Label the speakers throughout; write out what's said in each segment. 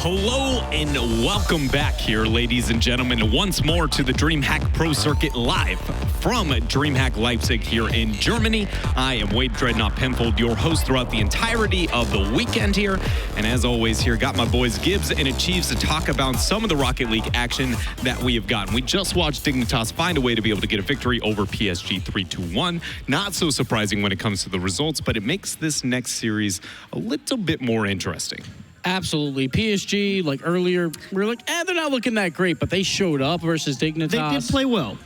Speaker 1: Hello and welcome back here, ladies and gentlemen, once more to the DreamHack Pro Circuit live from DreamHack Leipzig here in Germany. I am Wade Dreadnought Penfold, your host throughout the entirety of the weekend here. And as always here, got my boys Gibbs and Achieves to talk about some of the Rocket League action that we have gotten. We just watched Dignitas find a way to be able to get a victory over PSG 3-1. Not so surprising when it comes to the results, but it makes this next series a little bit more interesting.
Speaker 2: Absolutely. PSG, like earlier, we were like, they're not looking that great, but they showed up versus Dignitas.
Speaker 3: They did play well.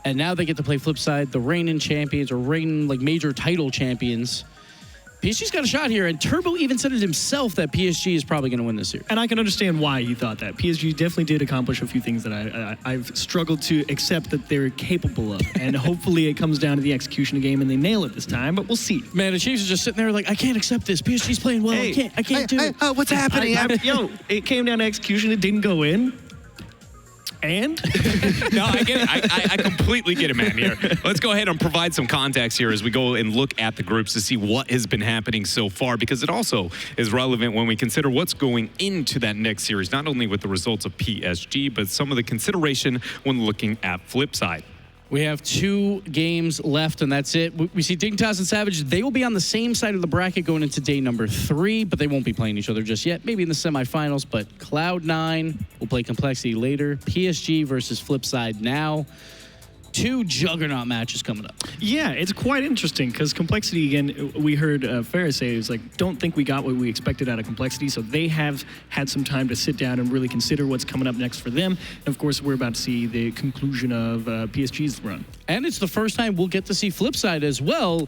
Speaker 2: And now they get to play Flipside, the reigning champions, or reigning like major title champions. PSG's got a shot here, and Turbo even said it himself that PSG is probably going to win this year.
Speaker 3: And I can understand why he thought that. PSG definitely did accomplish a few things that I've struggled to accept that they're capable of. And hopefully it comes down to the execution of the game and they nail it this time, but we'll see.
Speaker 2: Man, the Chiefs are just sitting there like, I can't accept this. PSG's playing well.
Speaker 3: Hey,
Speaker 2: I can't do it.
Speaker 3: What's happening? It came down to execution. It didn't go in. And?
Speaker 1: No, I get it. I completely get it, man, here. Let's go ahead and provide some context here as we go and look at the groups to see what has been happening so far, because it also is relevant when we consider what's going into that next series, not only with the results of PSG, but some of the consideration when looking at Flipside.
Speaker 2: We have 2 games left, and that's it. We see Dignitas and Savage. They will be on the same side of the bracket going into day number 3, but they won't be playing each other just yet. Maybe in the semifinals, but Cloud9 will play Complexity later. PSG versus Flipside now. 2 juggernaut matches coming up.
Speaker 3: Yeah, it's quite interesting because Complexity, again, we heard Ferris say, it was like, don't think we got what we expected out of Complexity, so they have had some time to sit down and really consider what's coming up next for them. And of course, we're about to see the conclusion of PSG's run.
Speaker 2: And it's the first time we'll get to see Flipside as well,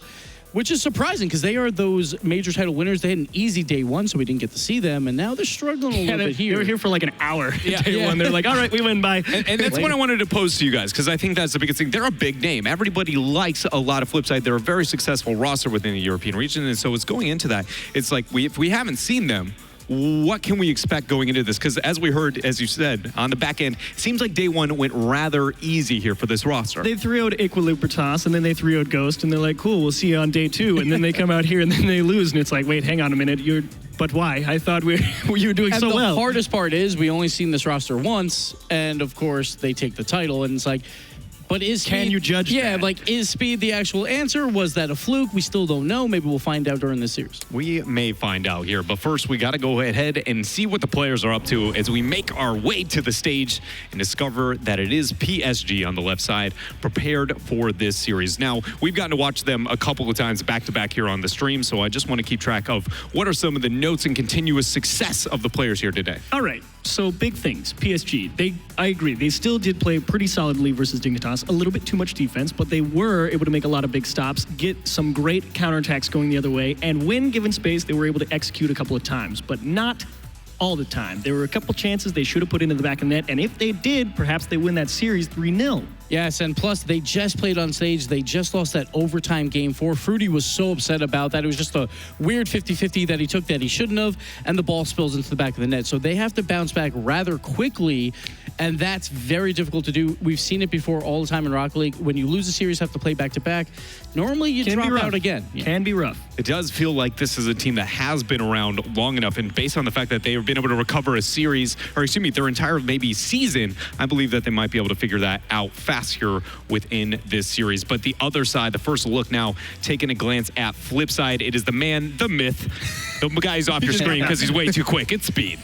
Speaker 2: which is surprising because they are those major title winners. They had an easy day 1, so we didn't get to see them, and now they're struggling a little bit here.
Speaker 3: They were here for like an hour day 1. They're like, all right, we win by...
Speaker 1: And that's what I wanted to pose to you guys, because I think that's the biggest thing. They're a big name. Everybody likes a lot of Flipside. They're a very successful roster within the European region, and so it's going into that. It's like, if we haven't seen them, what can we expect going into this? Because as we heard, as you said, on the back end, it seems like day 1 went rather easy here for this roster.
Speaker 3: They 3-0'd Equilibritas, and then they 3-0'd Ghost, and they're like, cool, we'll see you on day 2. And then they come out here, and then they lose, and it's like, wait, hang on a minute, but why? I thought you were doing so well.
Speaker 2: And the hardest part is we only seen this roster once, and of course, they take the title, and it's like, but is Speed...
Speaker 3: Can you judge that?
Speaker 2: Like, is Speed the actual answer? Was that a fluke? We still don't know. Maybe we'll find out during this series.
Speaker 1: We may find out here, but first we got to go ahead and see what the players are up to as we make our way to the stage and discover that it is PSG on the left side, prepared for this series. Now, we've gotten to watch them a couple of times back-to-back here on the stream, so I just want to keep track of what are some of the notes and continuous success of the players here today.
Speaker 3: All right, so big things. PSG, I agree. They still did play pretty solidly versus Dignitas. A little bit too much defense, but they were able to make a lot of big stops, get some great counterattacks going the other way, and when given space, they were able to execute a couple of times, but not all the time. There were a couple chances they should have put into the back of the net, and if they did, perhaps they win that series 3-0.
Speaker 2: Yes, and plus, they just played on stage. They just lost that overtime game 4. Fruity was so upset about that. It was just a weird 50-50 that he took that he shouldn't have, and the ball spills into the back of the net. So they have to bounce back rather quickly, and that's very difficult to do. We've seen it before all the time in Rocket League. When you lose a series, have to play back-to-back. Normally, you drop out again.
Speaker 3: Can be rough.
Speaker 1: It does feel like this is a team that has been around long enough, and based on the fact that they have been able to recover a series, or excuse me, their entire maybe season, I believe that they might be able to figure that out fast here within this series. But the other side, the first look now, taking a glance at Flipside, it is the man, the myth, the guy's off your screen because he's way too quick. It's Speed.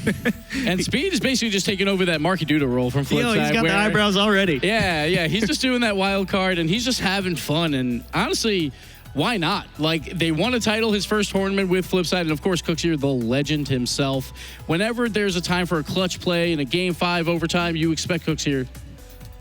Speaker 2: And Speed is basically just taking over that Marky Doodle role from Flipside.
Speaker 3: He's got the eyebrows already.
Speaker 2: Yeah, he's just doing that wild card, and he's just having fun, and honestly, why not? Like, they won a title his first tournament with Flipside, and of course, Cook's here, the legend himself. Whenever there's a time for a clutch play in a Game 5 overtime, you expect Cook's here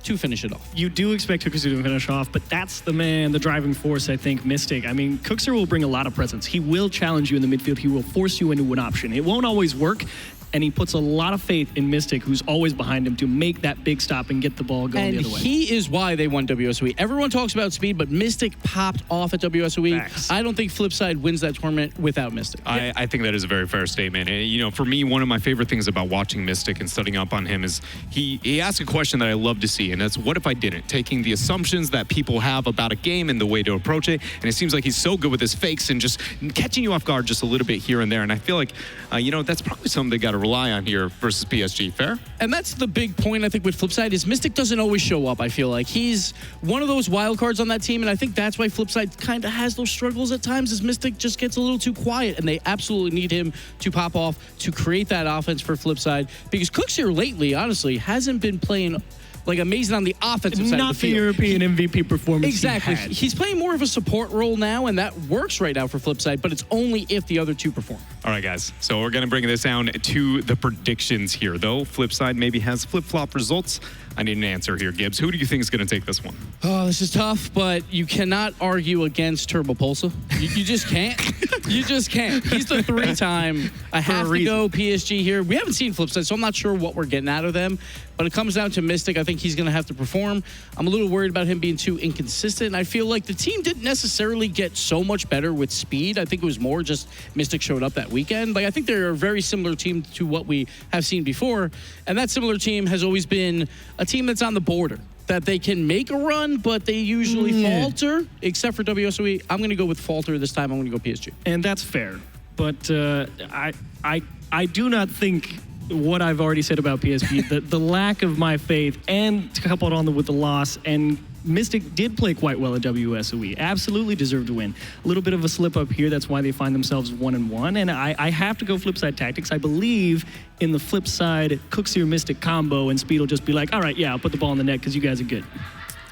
Speaker 2: to finish it off.
Speaker 3: You do expect Cookser to finish off, but that's the man, the driving force, I think, Mystic. I mean, Cookser will bring a lot of presence. He will challenge you in the midfield. He will force you into an option. It won't always work, and he puts a lot of faith in Mystic, who's always behind him, to make that big stop and get the ball going the other way.
Speaker 2: And he is why they won WSOE. Everyone talks about Speed, but Mystic popped off at WSOE.
Speaker 3: Facts.
Speaker 2: I don't think Flipside wins that tournament without Mystic.
Speaker 1: I think that is a very fair statement. And, you know, for me, one of my favorite things about watching Mystic and studying up on him is he asks a question that I love to see, and that's, what if I didn't? Taking the assumptions that people have about a game and the way to approach it, and it seems like he's so good with his fakes and just catching you off guard just a little bit here and there. And I feel like, you know, that's probably something they got to rely on here versus PSG. Fair?
Speaker 2: And that's the big point, I think, with Flipside is Mystic doesn't always show up, I feel like. He's one of those wild cards on that team, and I think that's why Flipside kind of has those struggles at times, is Mystic just gets a little too quiet, and they absolutely need him to pop off to create that offense for Flipside. Because Cooks here lately, honestly, hasn't been playing like amazing on the offensive side
Speaker 3: Not
Speaker 2: of the
Speaker 3: the
Speaker 2: field.
Speaker 3: European MVP performance.
Speaker 2: Exactly.
Speaker 3: He had.
Speaker 2: He's playing more of a support role now, and that works right now for Flipside, but it's only if the other two perform.
Speaker 1: All right, guys. So we're going to bring this down to the predictions here, though. Flipside maybe has flip-flop results. I need an answer here, Gibbs. Who do you think is going to take this one?
Speaker 2: Oh, this is tough, but you cannot argue against Turbo Pulsa. You just can't. You just can't. He's the three-time. I have to go PSG here. We haven't seen Flipside, so I'm not sure what we're getting out of them. But it comes down to Mystic. I think he's going to have to perform. I'm a little worried about him being too inconsistent. And I feel like the team didn't necessarily get so much better with speed. I think it was more just Mystic showed up that weekend. Like, I think they're a very similar team to what we have seen before. And that similar team has always been a team that's on the border, that they can make a run, but they usually falter, except for WSOE. I'm going to go with falter this time. I'm going to go PSG.
Speaker 3: And that's fair. But I do not think what I've already said about PSG, the lack of my faith, and coupled on with the loss, and Mystic did play quite well at WSOE. Absolutely deserved to win. A little bit of a slip up here. That's why they find themselves 1-1. And I have to go Flipside tactics. I believe in the Flipside Cooksier Mystic combo, and Speed will just be like, all right, yeah, I'll put the ball in the net because you guys are good.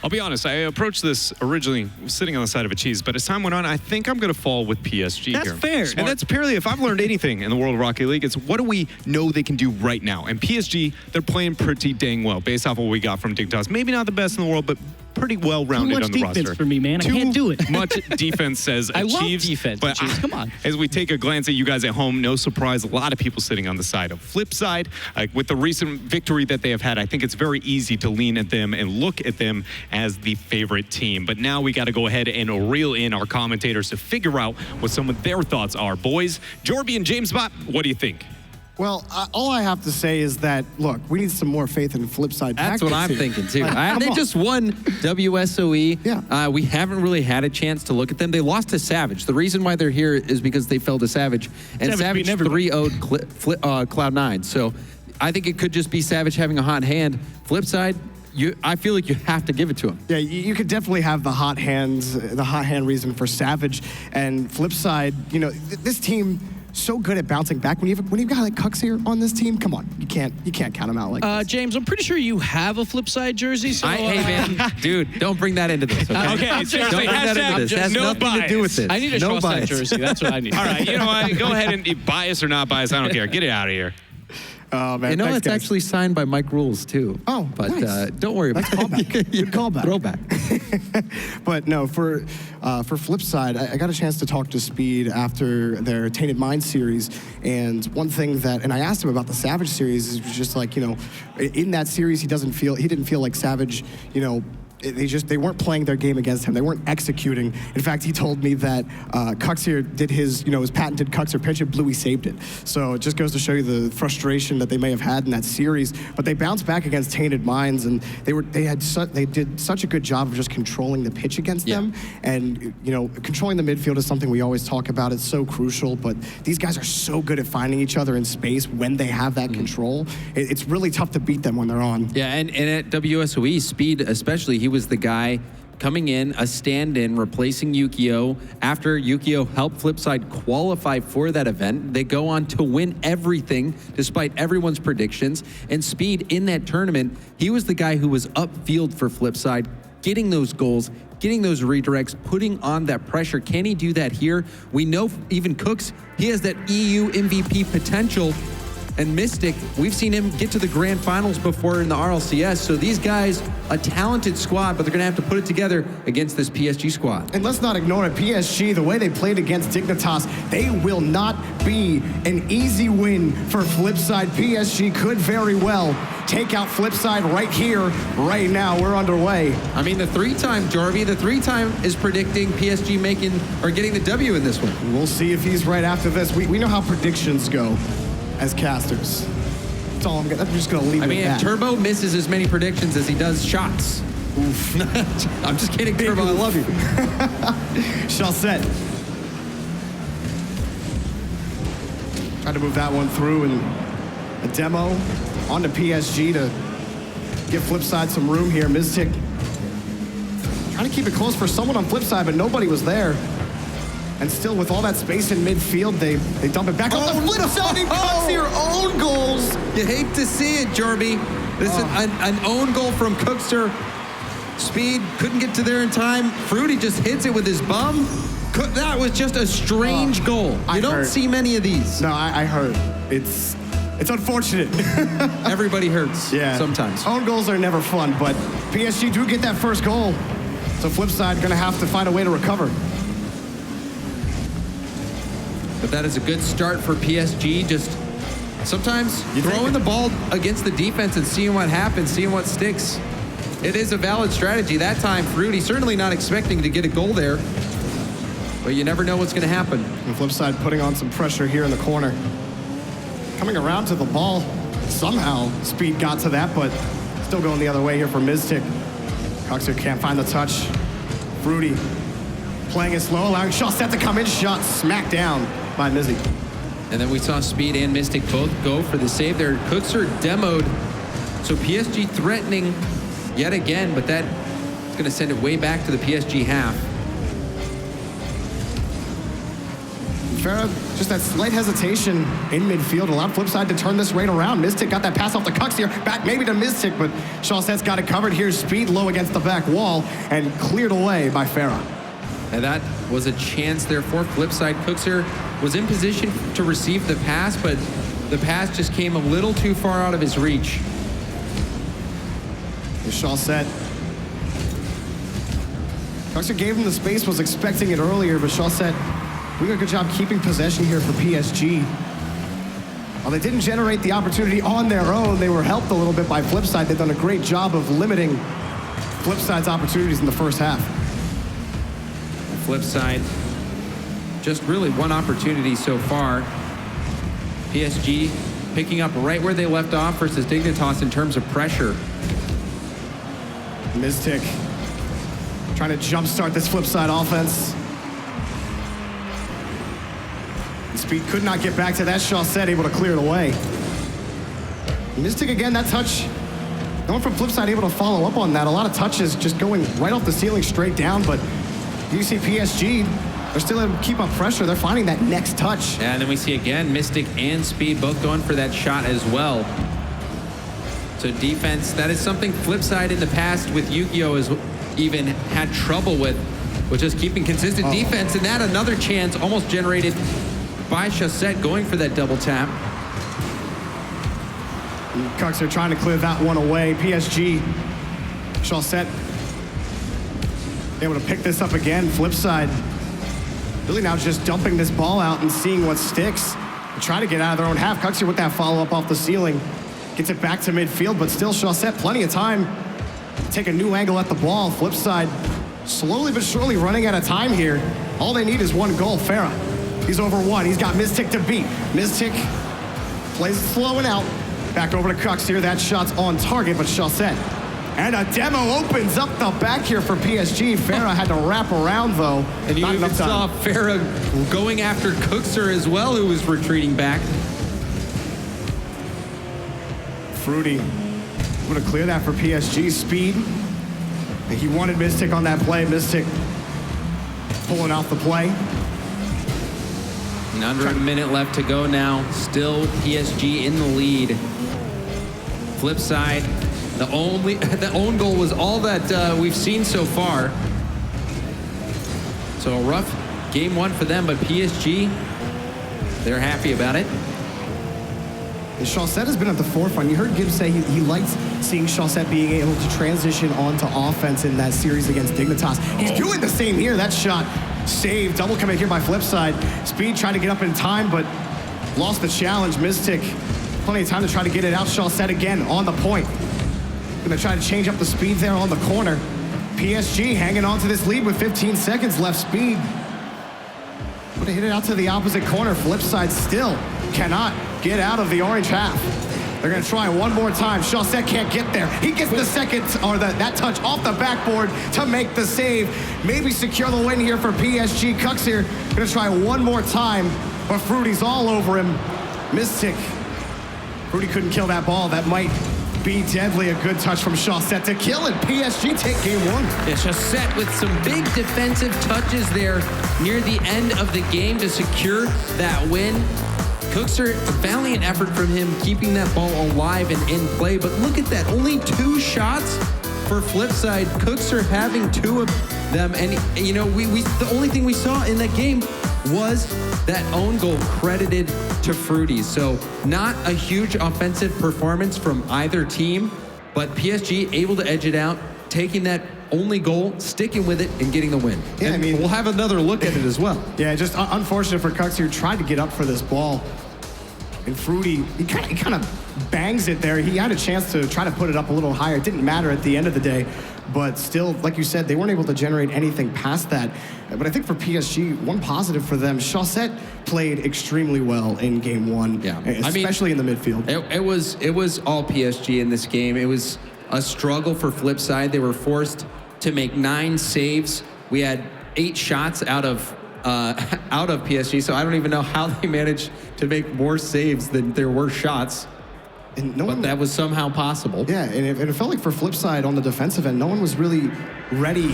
Speaker 1: I'll be honest, I approached this originally sitting on the side of a cheese, but as time went on, I think I'm going to fall with PSG here.
Speaker 3: That's fair.
Speaker 1: And that's purely, if I've learned anything in the world of Rocket League, it's what do we know they can do right now? And PSG, they're playing pretty dang well based off what we got from Dignitas. Maybe not the best in the world, but pretty well-rounded on the roster.
Speaker 3: Too much defense for me, man. I can't do it.
Speaker 1: Much defense says
Speaker 2: I love
Speaker 1: achieves.
Speaker 2: defense,
Speaker 1: But
Speaker 2: Chiefs. Come on.
Speaker 1: As we take a glance at you guys at home, no surprise, a lot of people sitting on the side of Flipside. With the recent victory that they have had, I think it's very easy to lean at them and look at them as the favorite team. But now we got to go ahead and reel in our commentators to figure out what some of their thoughts are. Boys, Jorby and James Bott, what do you think?
Speaker 4: Well, all I have to say is that, look, we need some more faith in Flipside.
Speaker 5: That's what I'm thinking, too. They just won WSOE.
Speaker 4: Yeah.
Speaker 5: We haven't really had a chance to look at them. They lost to Savage. The reason why they're here is because they fell to Savage. And Savage 3-0'd Cloud9. So I think it could just be Savage having a hot hand. Flipside, I feel like you have to give it to him.
Speaker 4: Yeah, you could definitely have the hot hand reason for Savage. And Flipside, you know, this team so good at bouncing back. When you've got like Cucks here on this team, come on, you can't count them out like this.
Speaker 2: James, I'm pretty sure you have a Flipside jersey. So
Speaker 5: hey man, dude, don't bring that into this. Okay,
Speaker 1: Okay, seriously,
Speaker 5: don't bring that into this. It has
Speaker 1: no
Speaker 5: nothing to do with this.
Speaker 2: I need a
Speaker 5: no
Speaker 2: trust that
Speaker 5: bias.
Speaker 2: jersey. That's what I need.
Speaker 1: All right, you know what? Go ahead and bias or not bias. I don't care. Get it out of here.
Speaker 4: Oh, man,
Speaker 5: You know,
Speaker 4: thanks,
Speaker 5: it's
Speaker 4: guys.
Speaker 5: actually signed by Mike Rules, too.
Speaker 4: Oh,
Speaker 5: but
Speaker 4: nice.
Speaker 5: don't worry about it.
Speaker 4: Good callback.
Speaker 5: Throwback.
Speaker 4: But no, for Flipside, I got a chance to talk to Speed after their Tainted Mind series, and one thing and I asked him about the Savage series, it was just like, you know, in that series he didn't feel like Savage, you know, they weren't playing their game against him. They weren't executing. In fact, he told me that Cuxier did his patented Cuxier pitch and Bluey saved it. So it just goes to show you the frustration that they may have had in that series. But they bounced back against Tainted Minds, and they did such a good job of just controlling the pitch against them. And you know, controlling the midfield is something we always talk about. It's so crucial. But these guys are so good at finding each other in space when they have that control. It's really tough to beat them when they're on.
Speaker 5: Yeah, and at WSOE, Speed especially, he was the guy coming in, a stand-in, replacing Yukio. After Yukio helped Flipside qualify for that event, they go on to win everything, despite everyone's predictions. And Speed, in that tournament, he was the guy who was upfield for Flipside, getting those goals, getting those redirects, putting on that pressure. Can he do that here? We know even Cooks, he has that EU MVP potential. And Mystic, we've seen him get to the grand finals before in the RLCS. So these guys, a talented squad, but they're going to have to put it together against this PSG squad.
Speaker 4: And let's not ignore it. PSG, the way they played against Dignitas, they will not be an easy win for Flipside. PSG could very well take out Flipside right here, right now. We're underway.
Speaker 5: I mean, the three-time is predicting PSG getting the W in this one.
Speaker 4: We'll see if he's right after this. We know how predictions go as casters. That's all I'm just going to leave it at
Speaker 5: if
Speaker 4: that.
Speaker 5: Turbo misses as many predictions as he does shots. Oof. I'm just kidding, Turbo. I love you.
Speaker 4: Chaussette. Tried to move that one through, and A demo onto PSG to give Flipside some room here. Mystic trying to keep it close for someone on Flipside, but nobody was there. And still, with all that space in midfield, they dump it back on the flip side and cuts your own goals.
Speaker 5: You hate to see it, Jorby. This is an own goal from Cookster. Speed couldn't get to there in time. Fruity just hits it with his bum. That was just a strange goal. You don't see many of these.
Speaker 4: No, I heard. It's unfortunate.
Speaker 5: Everybody hurts sometimes.
Speaker 4: Own goals are never fun, but PSG do get that first goal. So Flipside gonna have to find a way to recover.
Speaker 5: But that is a good start for PSG. Just sometimes throwing the ball against the defense and seeing what happens, seeing what sticks. It is a valid strategy. That time, Fruity certainly not expecting to get a goal there. But you never know what's going to happen.
Speaker 4: And Flipside putting on some pressure here in the corner. Coming around to the ball. Somehow, Speed got to that, but still going the other way here for Mystic. Coxer can't find the touch. Fruity playing it slow, allowing Chaussette to come in. Shot smacked down by Mizzy.
Speaker 5: And then we saw Speed and Mystic both go for the save there. Cookser demoed. So PSG threatening yet again, but that is going to send it way back to the PSG half.
Speaker 4: Farah, just that slight hesitation in midfield allowed Flipside to turn this right around. Mystic got that pass off the Cux here, back maybe to Mystic, but Chaussette's got it covered. Here's Speed low against the back wall and cleared away by Farah.
Speaker 5: And that was a chance there for Flipside. Cookser was in position to receive the pass, but the pass just came a little too far out of his reach.
Speaker 4: Chaussette. Coxer gave him the space, was expecting it earlier, but Chaussette doing a good job keeping possession here for PSG. While they didn't generate the opportunity on their own, they were helped a little bit by Flipside. They've done a great job of limiting Flipside's opportunities in the first half.
Speaker 5: Flipside, just really one opportunity so far. PSG picking up right where they left off versus Dignitas in terms of pressure.
Speaker 4: Mystic trying to jumpstart this Flipside offense. Speed could not get back to that. Chaussette able to clear it away. Mystic again, that touch. No one from Flipside able to follow up on that. A lot of touches just going right off the ceiling straight down, but you see PSG, they're still able to keep up pressure. They're finding that next touch.
Speaker 5: Yeah, and then we see again, Mystic and Speed both going for that shot as well. So defense, that is something Flipside in the past with Yu-Gi-Oh! Has even had trouble with just keeping consistent defense. And that another chance almost generated by Chaussette going for that double tap.
Speaker 4: Cucks are trying to clear that one away. PSG, Chaussette able to pick this up again. Flipside really now just dumping this ball out and seeing what sticks. Try to get out of their own half. Cuxer with that follow-up off the ceiling. Gets it back to midfield, but still Chaussette plenty of time to take a new angle at the ball. Flipside slowly but surely running out of time here. All they need is one goal. Farah, he's over one. He's got Mystic to beat. Mystic plays it slow and out. Back over to Cux here. That shot's on target, but Chaussette. And a demo opens up the back here for PSG. Farah had to wrap around, though.
Speaker 5: And you even saw Farah going after Cookser as well, who was retreating back.
Speaker 4: Fruity able to clear that for PSG. Speed. And he wanted Mystic on that play. Mystic pulling off the play.
Speaker 5: And under a minute left to go now. Still PSG in the lead. Flipside, the own goal was all that we've seen so far. So a rough game one for them, but PSG, they're happy about it.
Speaker 4: And Chaussette has been at the forefront. You heard Gibbs say he likes seeing Chaussette being able to transition onto offense in that series against Dignitas. He's doing the same here. That shot saved. Double coming here by Flipside. Speed trying to get up in time, but lost the challenge. Mystic, plenty of time to try to get it out. Chaussette again on the point. Gonna try to change up the speed there on the corner. PSG hanging on to this lead with 15 seconds left. Speed would have hit it out to the opposite corner. Flipside still cannot get out of the orange half. They're gonna try one more time. Chaussette can't get there. He gets the second, or that touch off the backboard to make the save. Maybe secure the win here for PSG. Cux here gonna try one more time, but Fruity's all over him. Mystic Fruity couldn't kill that ball. That might be deadly. A good touch from Chaussette to kill it. PSG take game one.
Speaker 5: Yeah, Chaussette with some big defensive touches there near the end of the game to secure that win. Cookser, a valiant effort from him keeping that ball alive and in play. But look at that, only 2 shots for Flipside. Cookser having 2 of them. And, you know, the only thing we saw in that game was that own goal credited to Fruity. So not a huge offensive performance from either team, but PSG able to edge it out, taking that only goal, sticking with it, and getting the win.
Speaker 4: Yeah,
Speaker 5: and
Speaker 4: I mean,
Speaker 5: we'll have another look at it as well.
Speaker 4: Yeah, just unfortunate for Cookser, who tried to get up for this ball. And Fruity, he kind of bangs it there. He had a chance to try to put it up a little higher. It didn't matter at the end of the day. But still, like you said, they weren't able to generate anything past that. But I think for PSG, one positive for them, Chaussette played extremely well in game one, especially in the midfield.
Speaker 5: It was all PSG in this game. It was a struggle for Flipside. They were forced to make 9 saves. We had 8 shots out of PSG, so I don't even know how they managed to make more saves than there were shots.
Speaker 4: And
Speaker 5: but that was somehow possible.
Speaker 4: Yeah, and it felt like for Flipside on the defensive end, no one was really ready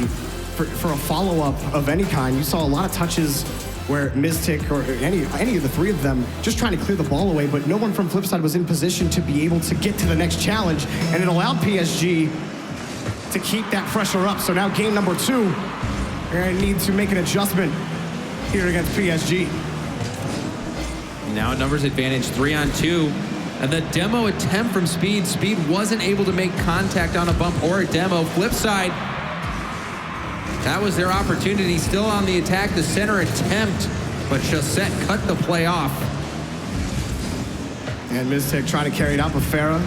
Speaker 4: for a follow-up of any kind. You saw a lot of touches where Mystic or any of the 3 of them just trying to clear the ball away, but no one from Flipside was in position to be able to get to the next challenge, and it allowed PSG to keep that pressure up. So now game number 2, you're going to need to make an adjustment here against PSG.
Speaker 5: Now a numbers advantage, 3-on-2. And the demo attempt from Speed. Speed wasn't able to make contact on a bump or a demo. Flipside, that was their opportunity. Still on the attack, the center attempt, but Chaussette cut the play off.
Speaker 4: And Mystic trying to carry it out, but Farah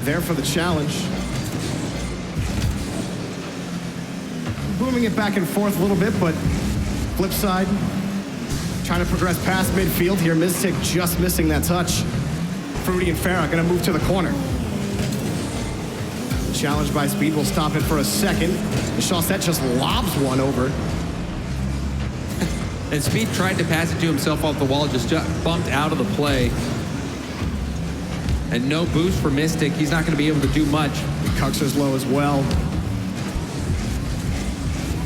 Speaker 4: there for the challenge. Booming it back and forth a little bit, but Flipside trying to progress past midfield here. Mystic just missing that touch. Fruity and Farah gonna move to the corner. Challenged by Speed, will stop it for a second. Chaussette just lobs one over.
Speaker 5: And Speed tried to pass it to himself off the wall, just bumped out of the play. And no boost for Mystic. He's not gonna be able to do much.
Speaker 4: Cookser's low as well.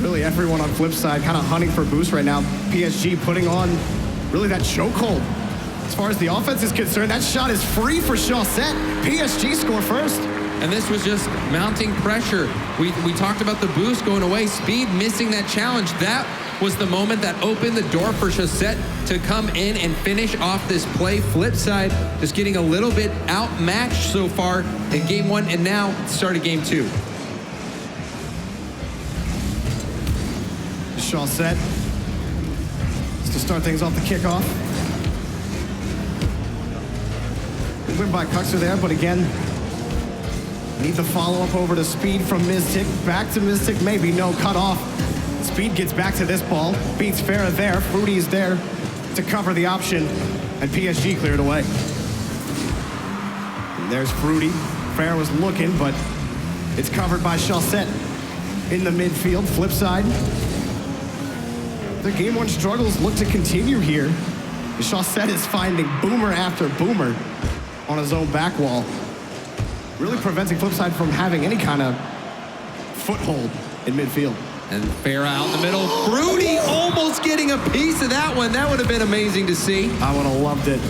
Speaker 4: Really everyone on Flipside kind of hunting for boost right now. PSG putting on really that chokehold. As far as the offense is concerned, that shot is free for Chaussette. PSG score first.
Speaker 5: And this was just mounting pressure. We talked about the boost going away, Speed missing that challenge. That was the moment that opened the door for Chaussette to come in and finish off this play. Flipside just getting a little bit outmatched so far in game 1 and now start of game 2.
Speaker 4: Chaussette to start things off the kickoff. Good win by Cookser there, but again, need the follow-up over to Speed from Mystic. Back to Mystic, maybe, no, cut off. Speed gets back to this ball, beats Farah there. Fruity is there to cover the option, and PSG cleared away. And there's Fruity. Farah was looking, but it's covered by Chaussette in the midfield. Flipside. Their game 1 struggles look to continue here. Chaussette is finding boomer after boomer on his own back wall, really preventing Flipside from having any kind of foothold in midfield.
Speaker 5: And Farah out in the middle. Fruity almost getting a piece of that one. That would have been amazing to see.
Speaker 4: I would have loved it.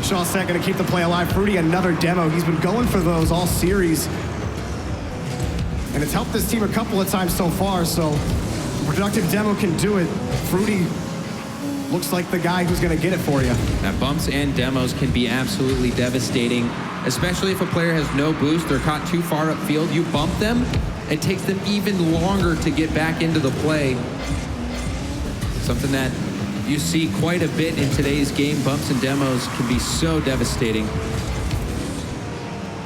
Speaker 4: Chaussette gonna keep the play alive. Fruity, another demo. He's been going for those all series. And it's helped this team a couple of times so far, so productive demo can do it. Fruity looks like the guy who's gonna get it for you.
Speaker 5: Now, bumps and demos can be absolutely devastating, especially if a player has no boost, they're caught too far upfield. You bump them, it takes them even longer to get back into the play. Something that you see quite a bit in today's game. Bumps and demos can be so devastating.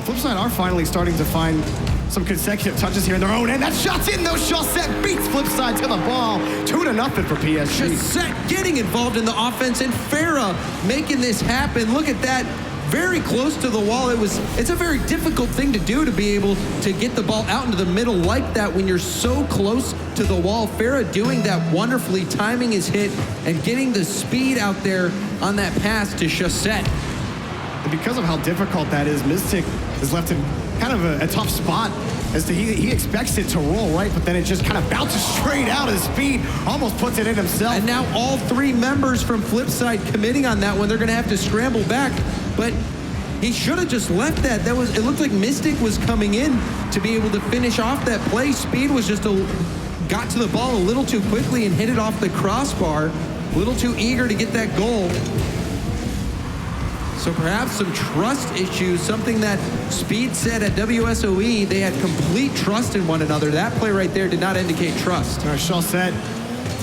Speaker 4: Flipside are finally starting to find some consecutive touches here in their own end. That shot's in though. Chaussette beats Flipside to the ball. 2-0 for PSG.
Speaker 5: Chaussette getting involved in the offense and Farah making this happen. Look at that. Very close to the wall. It's a very difficult thing to do, to be able to get the ball out into the middle like that when you're so close to the wall. Farah doing that wonderfully, timing his hit and getting the speed out there on that pass to Chaussette.
Speaker 4: And because of how difficult that is, Mystic is left in kind of a tough spot as to he expects it to roll, right? But then it just kind of bounces straight out of speed, almost puts it in himself.
Speaker 5: And now all 3 members from Flipside committing on that one. They're going to have to scramble back. But he should have just left that. It looked like Mystic was coming in to be able to finish off that play. Speed was just got to the ball a little too quickly and hit it off the crossbar. A little too eager to get that goal. So perhaps some trust issues, something that Speed said at WSOE, they had complete trust in one another. That play right there did not indicate trust.
Speaker 4: Chaussette,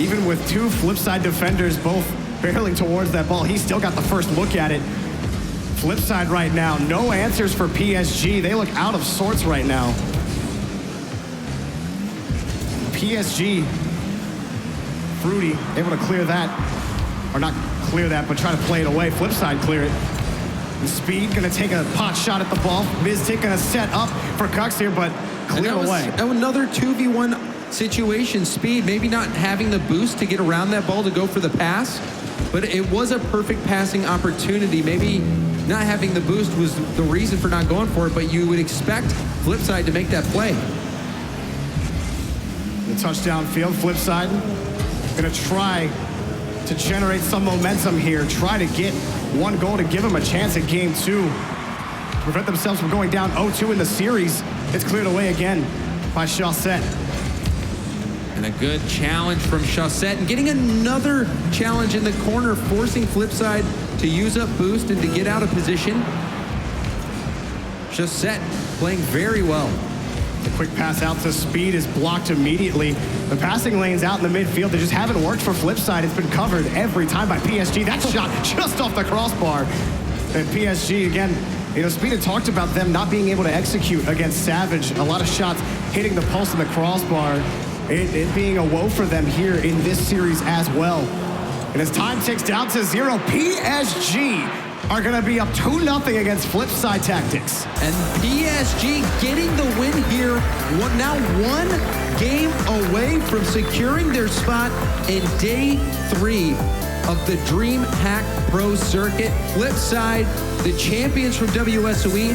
Speaker 4: even with 2 Flipside defenders both barreling towards that ball, he still got the first look at it. Flipside right now, no answers for PSG. They look out of sorts right now. PSG, Fruity, able to clear that. Or not clear that, but try to play it away. Flipside clear it. And Speed gonna take a pot shot at the ball. Mystic gonna set up for Cux here, but clear away.
Speaker 5: Another 2v1 situation. Speed maybe not having the boost to get around that ball to go for the pass, but it was a perfect passing opportunity. Maybe not having the boost was the reason for not going for it, but you would expect Flipside to make that play.
Speaker 4: The touchdown field, Flipside gonna try to generate some momentum here, try to get 1 goal to give them a chance at game 2. To prevent themselves from going down 0-2 in the series. It's cleared away again by Chaussette.
Speaker 5: And a good challenge from Chaussette, and getting another challenge in the corner, forcing Flipside to use up boost and to get out of position. Chaussette playing very well.
Speaker 4: The quick pass out to Speed is blocked immediately. The passing lanes out in the midfield, they just haven't worked for Flipside. It's been covered every time by PSG. That shot just off the crossbar. And PSG, again, Speed had talked about them not being able to execute against Savage. A lot of shots hitting the post and the crossbar. It being a woe for them here in this series as well. And as time ticks down to 0, PSG are going to be up 2-0 against Flipside Tactics.
Speaker 5: And PSG getting the win here, now 1 game away from securing their spot in day 3 of the DreamHack Pro Circuit. Flipside, the champions from WSOE,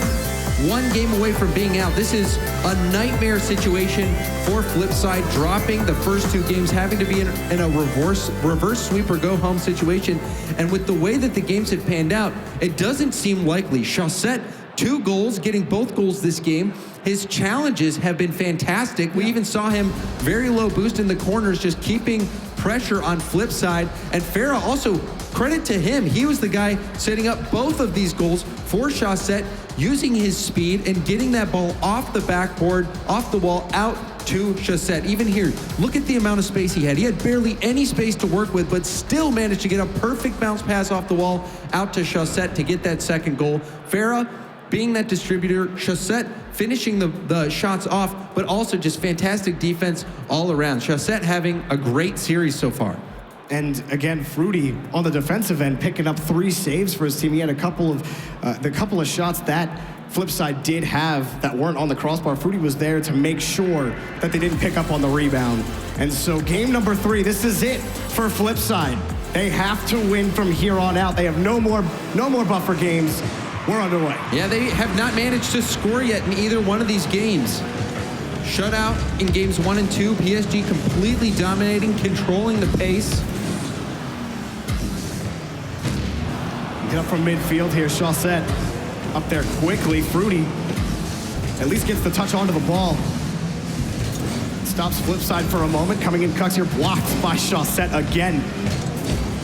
Speaker 5: 1 game away from being out. This is a nightmare situation for Flipside, dropping the first 2 games, having to be in a reverse sweep or go home situation. And with the way that the games have panned out, it doesn't seem likely. Chaussette, 2 goals, getting both goals this game. His challenges have been fantastic. We even saw him very low boost in the corners, just keeping pressure on Flipside. And Farah also, credit to him, he was the guy setting up both of these goals for Chaussette, using his speed and getting that ball off the backboard, off the wall, out to Chaussette. Even here, look at the amount of space he had. He had barely any space to work with, but still managed to get a perfect bounce pass off the wall out to Chaussette to get that 2nd goal. Farah being that distributor, Chaussette finishing the shots off, but also just fantastic defense all around. Chaussette having a great series so far.
Speaker 4: And again, Fruity on the defensive end, picking up 3 saves for his team. He had the couple of shots that Flipside did have that weren't on the crossbar. Fruity was there to make sure that they didn't pick up on the rebound. And so game number 3, this is it for Flipside. They have to win from here on out. They have no more buffer games. We're underway.
Speaker 5: Yeah, they have not managed to score yet in either one of these games. Shutout in games 1 and 2. PSG completely dominating, controlling the pace.
Speaker 4: Get up from midfield here, Chaussette up there quickly. Fruity at least gets the touch onto the ball. Stops Flipside for a moment. Coming in, Cux here, blocked by Chaussette again.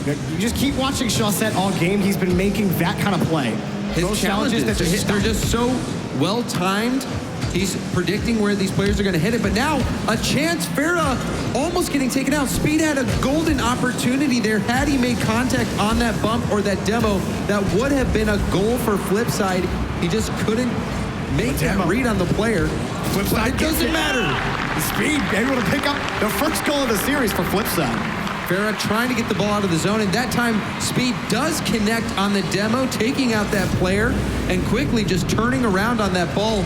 Speaker 4: You just keep watching Chaussette all game. He's been making that kind of play.
Speaker 5: His challenges, they're just so well-timed. He's predicting where these players are going to hit it. But now, a chance. Farah almost getting taken out. Speed had a golden opportunity there. Had he made contact on that bump or that demo, that would have been a goal for Flipside. He just couldn't make that read on the player.
Speaker 4: Flipside,
Speaker 5: it doesn't matter.
Speaker 4: Speed able to pick up the first goal of the series for Flipside.
Speaker 5: Farah trying to get the ball out of the zone, and that time Speed does connect on the demo, taking out that player and quickly just turning around on that ball.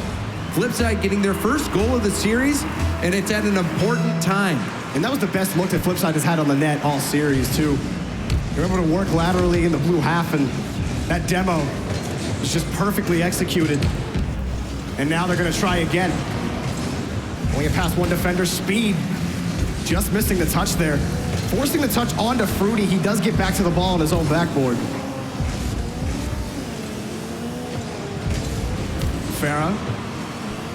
Speaker 5: Flipside getting their first goal of the series, and it's at an important time.
Speaker 4: And that was the best look that Flipside has had on the net all series, too. They're able to work laterally in the blue half, and that demo It's just perfectly executed. And now they're going to try again. Only a past one defender, Speed. Just missing the touch there. Forcing the touch onto Fruity. He does get back to the ball on his own backboard. Farah.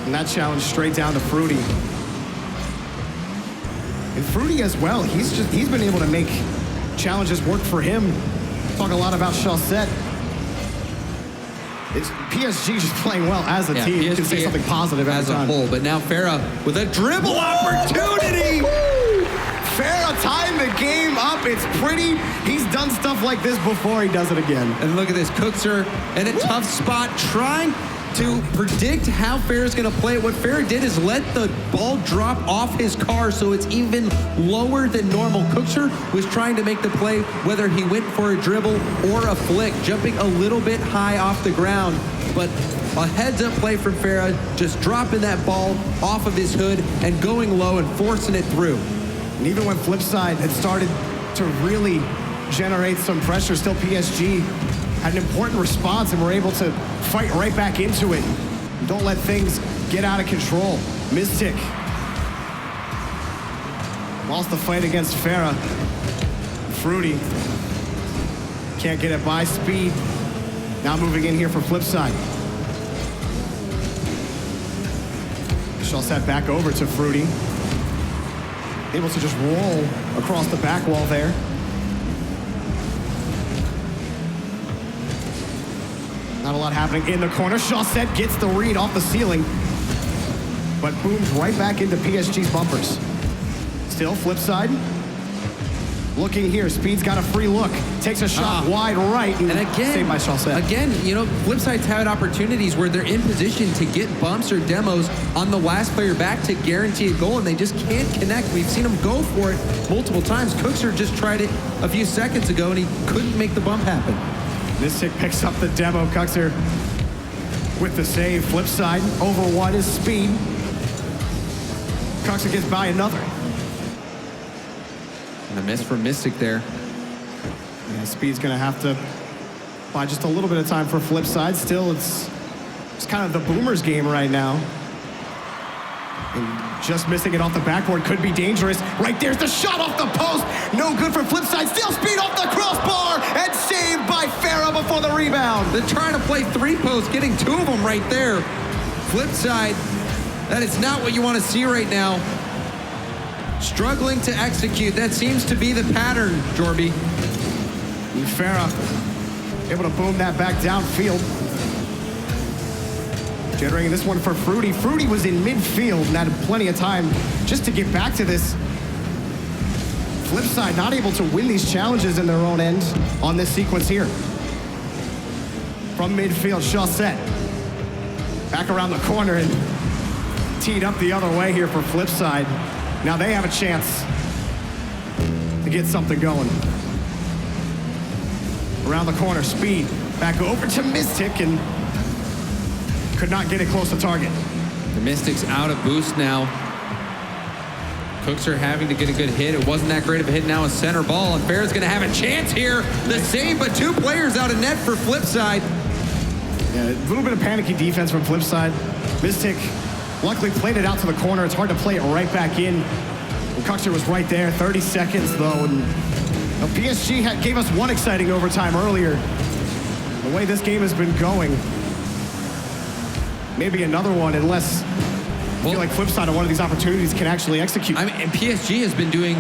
Speaker 4: And that challenge straight down to Fruity. And Fruity as well, he's been able to make challenges work for him. Talk a lot about Chaussette. It's PSG just playing well as a team. You can say something positive
Speaker 5: as a whole. But now Farah with a dribble opportunity.
Speaker 4: Farah tying the game up. It's pretty. He's done stuff like this before. He does it again.
Speaker 5: And look at this. Cookser in a tough spot trying to predict how Farah's going to play it. What Farah did is let the ball drop off his car so it's even lower than normal. Cookser was trying to make the play whether he went for a dribble or a flick, jumping a little bit high off the ground. But a heads-up play from Farah, just dropping that ball off of his hood and going low and forcing it through.
Speaker 4: And even when Flipside had started to really generate some pressure, still PSG had an important response and were able to fight right back into it. Don't let things get out of control. Mystic lost the fight against Farah. Fruity can't get it by. Speed now moving in here for Flipside. Chaussette back over to Fruity. Able to just roll across the back wall there. Not a lot happening in the corner. Chaussette gets the read off the ceiling, but booms right back into PSG's bumpers. Still Flipside. Looking here, Speed's got a free look. Takes a shot wide right, and again, saved by Chaussette.
Speaker 5: Again, you know, Flipside's had opportunities where they're in position to get bumps or demos on the last player back to guarantee a goal, and they just can't connect. We've seen them go for it multiple times. Cookser just tried it a few seconds ago, and he couldn't make the bump happen.
Speaker 4: Mystic picks up the demo. Cookser with the save. Flipside over one is Speed. Cookser gets by another.
Speaker 5: And a miss from Mystic there.
Speaker 4: Yeah, Speed's gonna have to buy just a little bit of time for Flipside. Still, it's kind of the Boomers game right now. And just missing it off the backboard could be dangerous. Right there's the shot off the post. No good for Flipside. Still Speed off the crossbar and saved by Farah before the rebound.
Speaker 5: They're trying to play three posts, getting two of them right there. Flipside, that is not what you want to see right now. Struggling to execute. That seems to be the pattern, Jorby.
Speaker 4: And Farah able to boom that back downfield. Generating this one for Fruity. Fruity was in midfield and had plenty of time just to get back to this. Flipside not able to win these challenges in their own end on this sequence here. From midfield, Chaussette. Back around the corner and teed up the other way here for Flipside. Now they have a chance to get something going. Around the corner, Speed. Back over to Mystic and could not get it close to target.
Speaker 5: The Mystics out of boost now. Cookser having to get a good hit. It wasn't that great of a hit. Now a center ball, and Farah's gonna have a chance here. The save, but two players out of net for Flipside.
Speaker 4: Yeah, a little bit of panicky defense from Flipside. Mystic luckily played it out to the corner. It's hard to play it right back in. And Cookser was right there. 30 seconds though, and PSG gave us one exciting overtime earlier. The way this game has been going, maybe another one unless I feel like Flipside on one of these opportunities can actually execute.
Speaker 5: I mean, and PSG has been doing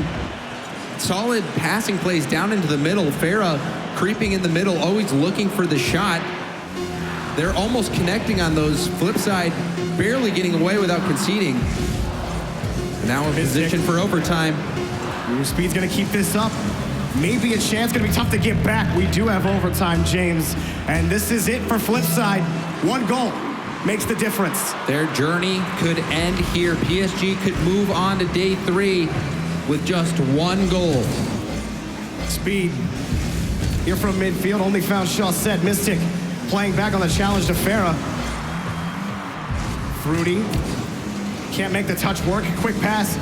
Speaker 5: solid passing plays down into the middle. Farah creeping in the middle, always looking for the shot. They're almost connecting on those. Flipside barely getting away without conceding. And now in position for overtime.
Speaker 4: Speed's gonna keep this up. Maybe a chance, gonna be tough to get back. We do have overtime, James. And this is it for Flipside. One goal makes the difference.
Speaker 5: Their journey could end here. PSG could move on to day 3 with just one goal.
Speaker 4: Speed here from midfield, only found Chaussette. Mystic playing back on the challenge to Farah. Fruity can't make the touch work. Quick pass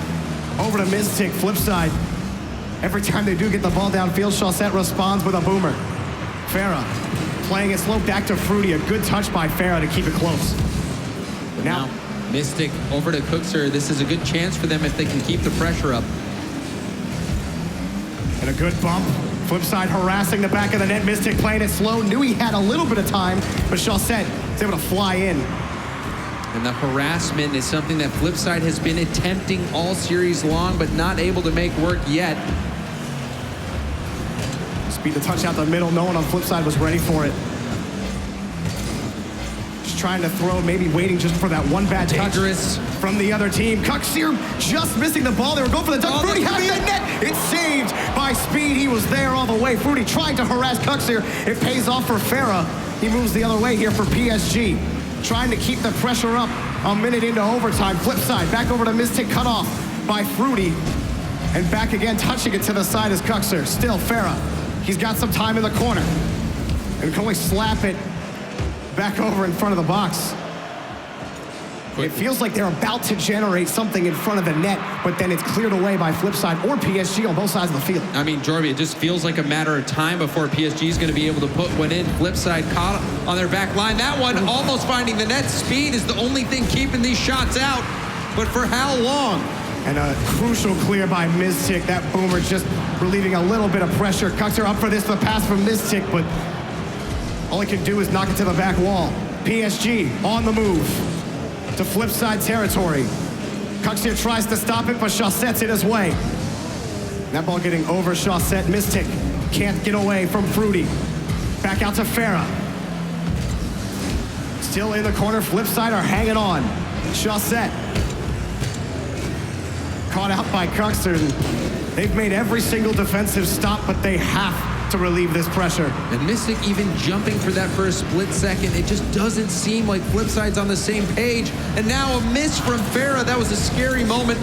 Speaker 4: over to Mystic. Flipside. Every time they do get the ball downfield, Chaussette responds with a boomer. Farah Playing it slow back to Fruity. A good touch by Farah to keep it close. But
Speaker 5: Now, Mystic over to Cookser. This is a good chance for them if they can keep the pressure up.
Speaker 4: And a good bump. Flipside harassing the back of the net. Mystic playing it slow. Knew he had a little bit of time, but Chaussette is able to fly in.
Speaker 5: And the harassment is something that Flipside has been attempting all series long, but not able to make work yet.
Speaker 4: Speed to touch out the middle. No one on Flipside was ready for it. Just trying to throw, maybe waiting just for that one bad touch from the other team. Cuxier just missing the ball. They were going for the dunk. Fruity has the net. It's saved by Speed. He was there all the way. Fruity trying to harass Cuxier. It pays off for Farah. He moves the other way here for PSG. Trying to keep the pressure up a minute into overtime. Flipside back over to Mystic, cut off by Fruity. And back again, touching it to the side is Cuxier. Still Farah. He's got some time in the corner. And can only slap it back over in front of the box. It feels like they're about to generate something in front of the net, but then it's cleared away by Flipside or PSG on both sides of the field.
Speaker 5: I mean, Jorby, it just feels like a matter of time before PSG is going to be able to put one in. Flipside caught on their back line. That one almost finding the net. Speed is the only thing keeping these shots out, but for how long?
Speaker 4: And a crucial clear by Mystic. That boomer just relieving a little bit of pressure. Cuxer up for this, the pass from Mystic, but all he can do is knock it to the back wall. PSG on the move to Flipside territory. Cuxier tries to stop it, but Chaussette's in his way. That ball getting over Chaussette. Mystic can't get away from Fruity. Back out to Farah. Still in the corner. Flipside are hanging on. Chaussette caught out by Cuxier. They've made every single defensive stop, but they have to relieve this pressure.
Speaker 5: And Mystic even jumping for that for a split second. It just doesn't seem like Flipside's on the same page. And now a miss from Farah. That was a scary moment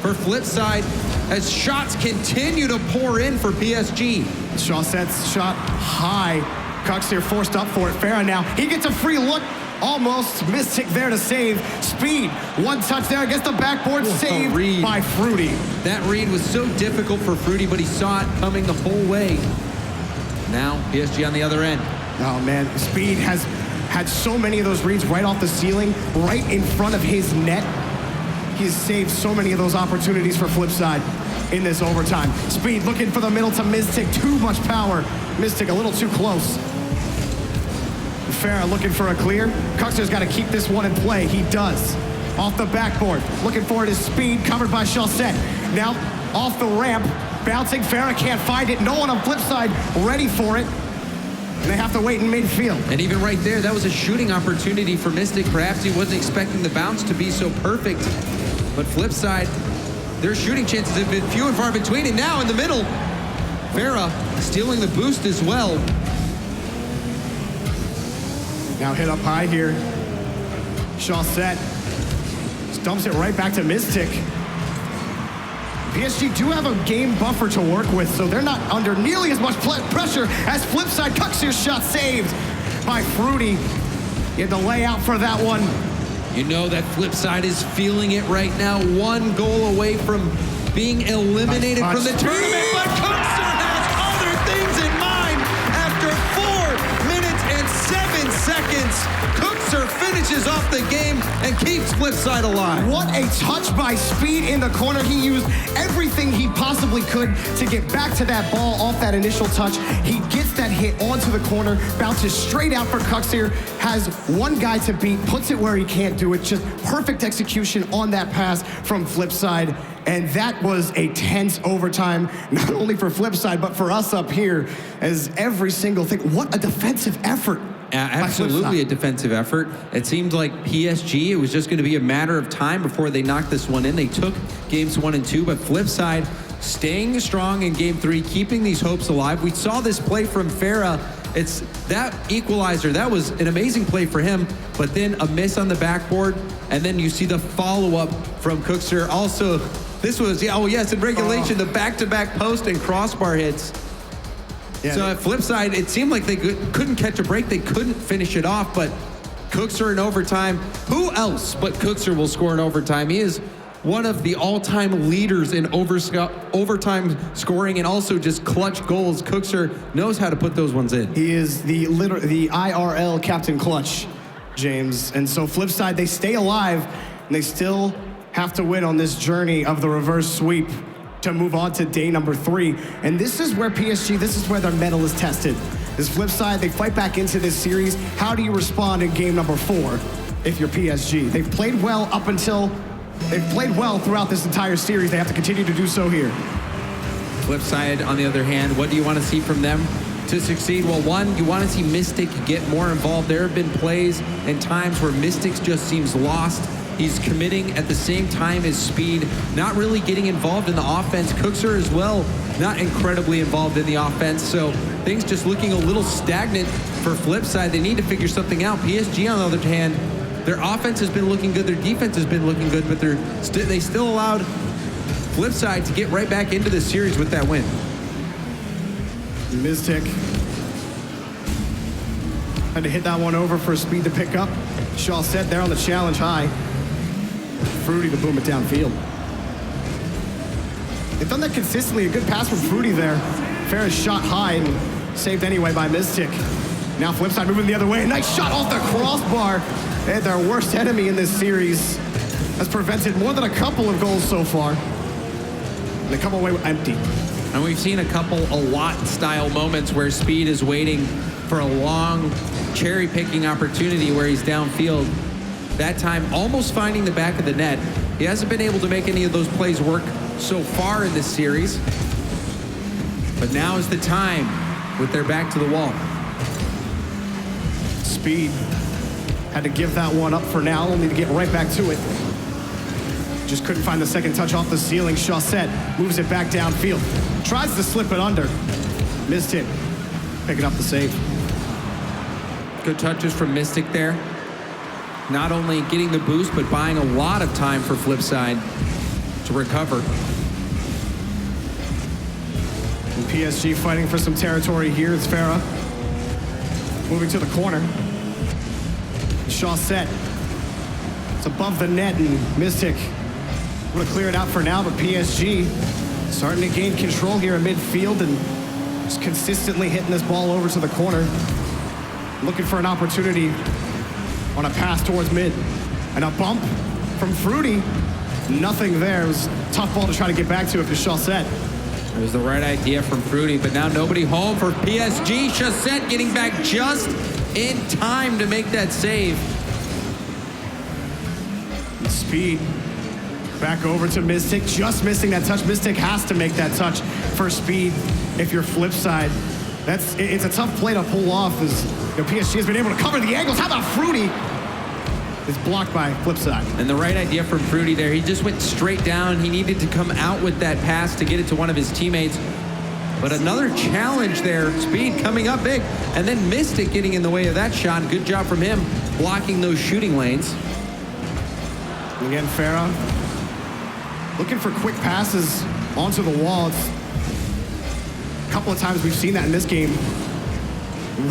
Speaker 5: for Flipside as shots continue to pour in for PSG.
Speaker 4: Chaussette's shot high. Cuxier forced up for it. Farah now, he gets a free look. Almost. Mystic there to save. Speed. One touch there against the backboard. Saved by Fruity.
Speaker 5: That read was so difficult for Fruity, but he saw it coming the whole way. Now PSG on the other end.
Speaker 4: Oh man, Speed has had so many of those reads right off the ceiling, right in front of his net. He's saved so many of those opportunities for Flipside in this overtime. Speed looking for the middle to Mystic. Too much power. Mystic a little too close. Farah looking for a clear. Cuxer's got to keep this one in play. He does. Off the backboard. Looking for it is Speed, covered by Chaussette. Now off the ramp. Bouncing. Farah can't find it. No one on Flipside ready for it. And they have to wait in midfield.
Speaker 5: And even right there, that was a shooting opportunity for Mystic. Perhaps he wasn't expecting the bounce to be so perfect. But Flipside, their shooting chances have been few and far between. And now in the middle, Farah stealing the boost as well.
Speaker 4: Now hit up high here. Chaussette just dumps it right back to Mystic. PSG do have a game buffer to work with, so they're not under nearly as much pressure as Flipside. Cuxier's shot saved by Fruity. He had to lay out for that one.
Speaker 5: You know that Flipside is feeling it right now. One goal away from being eliminated from the tournament, but Cuxier has other things in mind. After 4 minutes and 7 seconds, Cuxier finishes off the game and keeps Flipside alive.
Speaker 4: What a touch by Speed in the corner. He used everything he possibly could to get back to that ball off that initial touch. He gets that hit onto the corner, bounces straight out for Cuxier, has one guy to beat, puts it where he can't do it. Just perfect execution on that pass from Flipside. And that was a tense overtime, not only for Flipside, but for us up here, as every single thing. What a defensive effort.
Speaker 5: Absolutely a defensive effort. It seemed like PSG, it was just going to be a matter of time before they knocked this one in. They took games 1 and 2, but Flipside staying strong in game 3, keeping these hopes alive. We saw this play from Farah. It's that equalizer. That was an amazing play for him, but then a miss on the backboard, and then you see the follow-up from Cuxier. Also, this was, in regulation, the back-to-back post and crossbar hits. Yeah, so at Flipside, it seemed like they couldn't catch a break. They couldn't finish it off, but Cuxier in overtime. Who else but Cuxier will score in overtime? He is one of the all-time leaders in overtime scoring and also just clutch goals. Cookser knows how to put those ones in.
Speaker 4: He is the IRL Captain Clutch, James. And so Flipside, they stay alive, and they still have to win on this journey of the reverse sweep to move on to day number 3. And this is where PSG, this is where their mettle is tested. This Flipside, they fight back into this series. How do you respond in game number 4 if you're PSG? They've played well throughout this entire series. They have to continue to do so here.
Speaker 5: Flipside, on the other hand, what do you want to see from them to succeed? Well, one, you want to see Mystic get more involved. There have been plays and times where Mystic just seems lost. He's committing at the same time as Speed, not really getting involved in the offense. Cookser as well, not incredibly involved in the offense. So things just looking a little stagnant for Flipside. They need to figure something out. PSG, on the other hand, their offense has been looking good. Their defense has been looking good, but they still allowed Flipside to get right back into the series with that win.
Speaker 4: Mystic had to hit that one over for Speed to pick up. Shaw set there on the challenge high. Fruity to boom it downfield. They've done that consistently. A good pass from Fruity there. Farah's shot high and saved anyway by Mystic. Now Flipside moving the other way. Nice shot off the crossbar. And their worst enemy in this series has prevented more than a couple of goals so far. And they come away empty.
Speaker 5: And we've seen a lot style moments where Speed is waiting for a long cherry picking opportunity where he's downfield. That time almost finding the back of the net. He hasn't been able to make any of those plays work so far in this series. But now is the time with their back to the wall.
Speaker 4: Speed had to give that one up for now, only to get right back to it. Just couldn't find the second touch off the ceiling. Chaussette moves it back downfield. Tries to slip it under. Missed it. Picking up the save.
Speaker 5: Good touches from Mystic there. Not only getting the boost, but buying a lot of time for Flipside to recover.
Speaker 4: And PSG fighting for some territory here. It's Farah moving to the corner. Chaussette. It's above the net, and Mystic would have cleared it out for now, but PSG starting to gain control here in midfield and just consistently hitting this ball over to the corner. Looking for an opportunity on a pass towards mid. And a bump from Fruity. Nothing there. It was a tough ball to try to get back to if it's Chaussette.
Speaker 5: It was the right idea from Fruity, but now nobody home for PSG. Chaussette getting back just in time to make that save.
Speaker 4: Speed back over to Mystic, just missing that touch. Mystic has to make that touch for Speed if you're Flipside. It's a tough play to pull off as PSG has been able to cover the angles. How about Fruity? It's blocked by Flipside.
Speaker 5: And the right idea from Fruity there. He just went straight down. He needed to come out with that pass to get it to one of his teammates. But another challenge there. Speed coming up big. And then Mystic getting in the way of that shot. Good job from him blocking those shooting lanes.
Speaker 4: And again, Farah looking for quick passes onto the wall. It's a couple of times we've seen that in this game.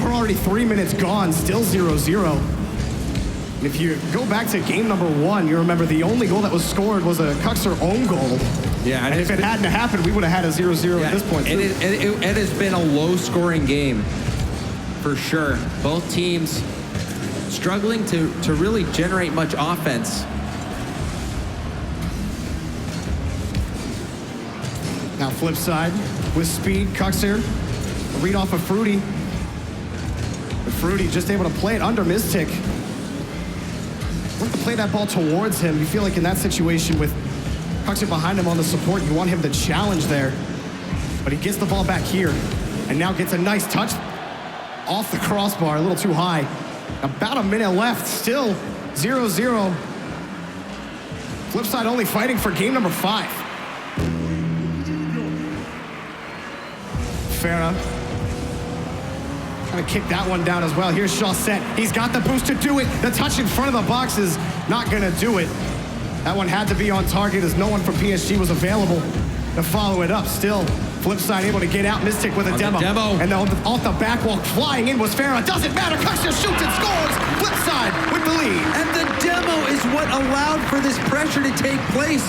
Speaker 4: We're already 3 minutes gone, still 0-0. And if you go back to game number 1, you remember the only goal that was scored was a Cookser own goal.
Speaker 5: Yeah,
Speaker 4: and if it hadn't happened, we would have had a 0-0 at this point.
Speaker 5: It has been a low-scoring game, for sure. Both teams struggling to really generate much offense.
Speaker 4: Now Flipside with Speed, Cookser, a read off of Fruity. But Fruity just able to play it under Mystic. Want to play that ball towards him. You feel like in that situation with Cookser behind him on the support, you want him to challenge there. But he gets the ball back here and now gets a nice touch off the crossbar, a little too high. About a minute left, still 0-0. Flipside only fighting for game number 5. Farah trying to kick that one down as well. Here's Chaussette. He's got the boost to do it. The touch in front of the box is not going to do it. That one had to be on target as no one from PSG was available to follow it up. Still, Flipside able to get out. Mystic with a demo. And off the back wall, flying in was Farah. Doesn't matter. Cookser shoots and scores. Flipside with with the lead.
Speaker 5: And the demo is what allowed for this pressure to take place.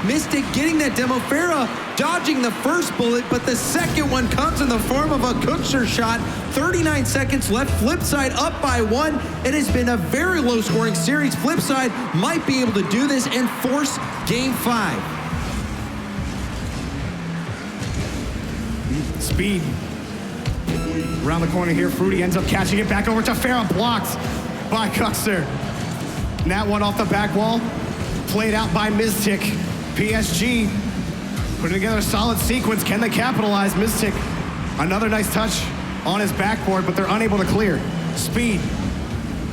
Speaker 5: Mystic getting that demo. Farah dodging the first bullet, but the second one comes in the form of a Cookser shot. 39 seconds left. Flipside up by 1. It has been a very low-scoring series. Flipside might be able to do this and force Game 5.
Speaker 4: Speed. Around the corner here, Fruity ends up catching it back over to Farah, blocked by Cookser. And that one off the back wall, played out by Mystic. PSG putting together a solid sequence. Can they capitalize? Mystic, another nice touch on his backboard, but they're unable to clear. Speed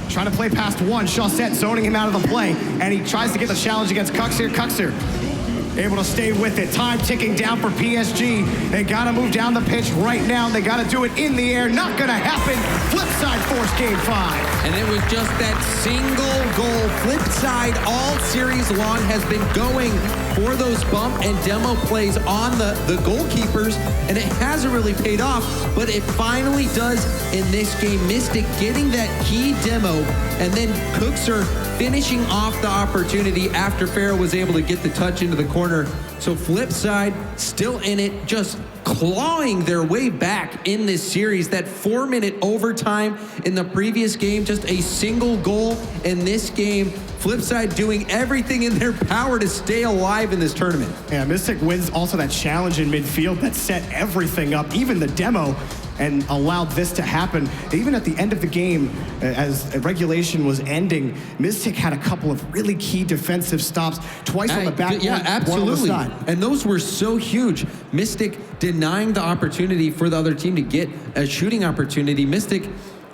Speaker 4: trying to play past one. Chaussette zoning him out of the play, and he tries to get the challenge against Cookser. Cookser able to stay with it. Time ticking down for PSG. They gotta move down the pitch right now. They gotta do it in the air. Not gonna happen. Flipside force Game 5.
Speaker 5: And it was just that single goal. Flipside all series long has been going for those bump and demo plays on the goalkeepers, and it hasn't really paid off, but it finally does in this game. Mystic getting that key demo, and then Cookser finishing off the opportunity after Farah was able to get the touch into the corner. So Flipside still in it, just clawing their way back in this series. That 4-minute overtime in the previous game, just a single goal in this game. Flipside doing everything in their power to stay alive in this tournament.
Speaker 4: Yeah, Mystic wins also that challenge in midfield that set everything up, even the demo, and allowed this to happen. Even at the end of the game, as regulation was ending, Mystic had a couple of really key defensive stops, twice on the back,
Speaker 5: yeah, absolutely.
Speaker 4: one on the side.
Speaker 5: And those were so huge. Mystic denying the opportunity for the other team to get a shooting opportunity. Mystic,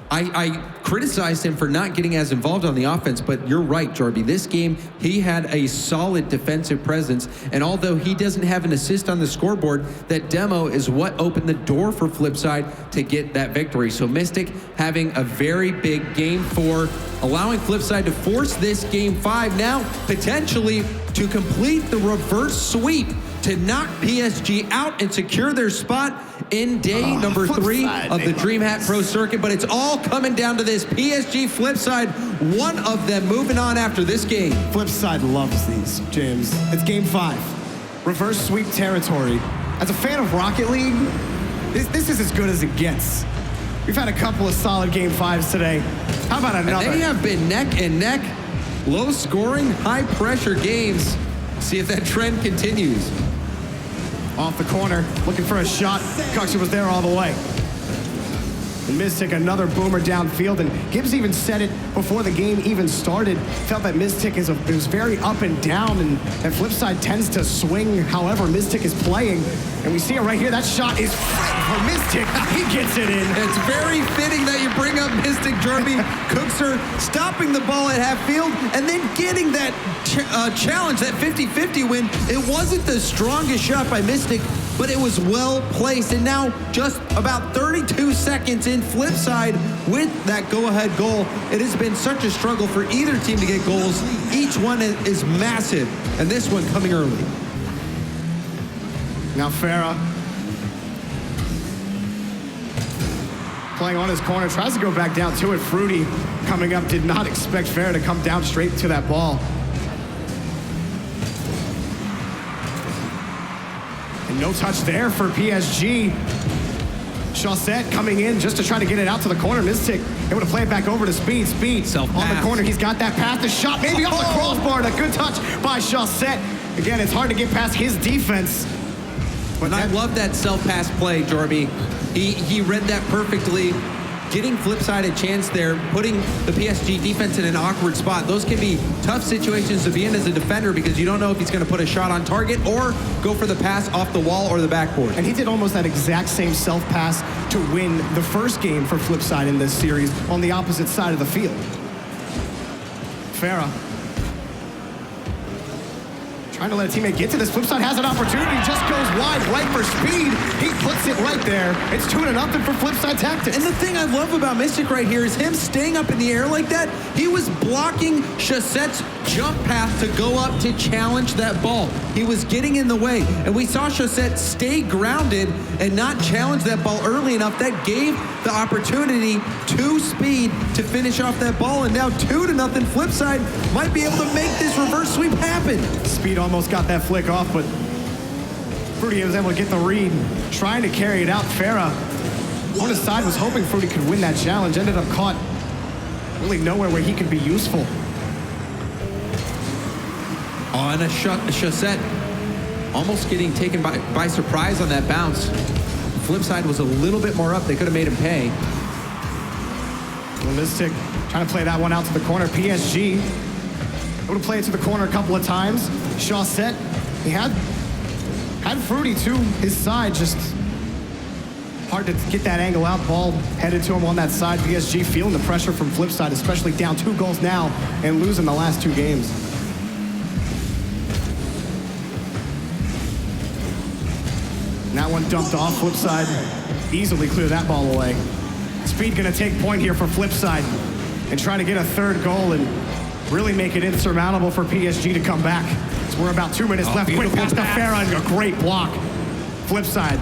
Speaker 5: I criticized him for not getting as involved on the offense, but you're right, Jorby. This game, he had a solid defensive presence, and although he doesn't have an assist on the scoreboard, that demo is what opened the door for Flipside to get that victory. So Mystic having a very big Game 4, allowing Flipside to force this Game 5 now, potentially to complete the reverse sweep to knock PSG out and secure their spot in day number 3 of the DreamHack Pro Circuit. But it's all coming down to this. PSG, Flipside, one of them moving on after this game.
Speaker 4: Flipside loves these, James. It's Game 5. Reverse sweep territory. As a fan of Rocket League, this is as good as it gets. We've had a couple of solid Game 5s today. How about another?
Speaker 5: And they have been neck and neck, low scoring, high pressure games. See if that trend continues.
Speaker 4: Off the corner, looking for a shot. Cookser was there all the way. And Mystic, another boomer downfield, and Gibbs even said it before the game even started. Felt that Mystic is very up and down, and Flipside tends to swing however Mystic is playing. And we see it right here. That shot is for Mystic. He gets it in.
Speaker 5: It's very fitting that you bring up Mystic, Jorby. Cookser stopping the ball at half field and then getting that challenge, that 50-50 win. It wasn't the strongest shot by Mystic, but it was well placed. And now just about 32 seconds in, Flipside with that go-ahead goal. It has been such a struggle for either team to get goals. Each one is massive, and this one coming early.
Speaker 4: Now Farah playing on his corner, tries to go back down to it. Fruity coming up, did not expect Farah to come down straight to that ball. And no touch there for PSG. Chaussette coming in just to try to get it out to the corner. Mystic able to play it back over to Speed. Speed on the corner. He's got that pass. The shot maybe off the crossbar. A good touch by Chaussette. Again, it's hard to get past his defense.
Speaker 5: But I love that self-pass play, Jorby. He read that perfectly, getting Flipside a chance there, putting the PSG defense in an awkward spot. Those can be tough situations to be in as a defender because you don't know if he's going to put a shot on target or go for the pass off the wall or the backboard.
Speaker 4: And he did almost that exact same self-pass to win the first game for Flipside in this series on the opposite side of the field. Farah Trying to let a teammate get to this. Flipside has an opportunity, just goes wide, right for Speed. He puts it right there. It's 2-0 for Flipside Tactics.
Speaker 5: And the thing I love about Mystic right here is him staying up in the air like that. He was blocking Chassette's jump path to go up to challenge that ball. He was getting in the way. And we saw Chassette stay grounded and not challenge that ball early enough. That gave the opportunity to Speed to finish off that ball. And now 2-0 Flipside might be able to make this reverse sweep happen.
Speaker 4: Speed almost got that flick off, but Fruity was able to get the read, trying to carry it out. Farah on his side was hoping Fruity could win that challenge, ended up caught really nowhere where he could be useful.
Speaker 5: On a Chassette, almost getting taken by surprise on that bounce. Flipside was a little bit more up. They could have made him pay.
Speaker 4: Well, Mystic trying to play that one out to the corner. PSG able to play it to the corner a couple of times. Chassette, he had Fruity to his side, just hard to get that angle out. Ball headed to him on that side. PSG feeling the pressure from Flipside, especially down 2 goals now and losing the last 2 games. And that one dumped off. Flipside easily clear that ball away. Speed gonna take point here for Flipside and try to get a 3rd goal and really make it insurmountable for PSG to come back. So we're about 2 minutes left. Quick pass to Farah and a great block. Flipside,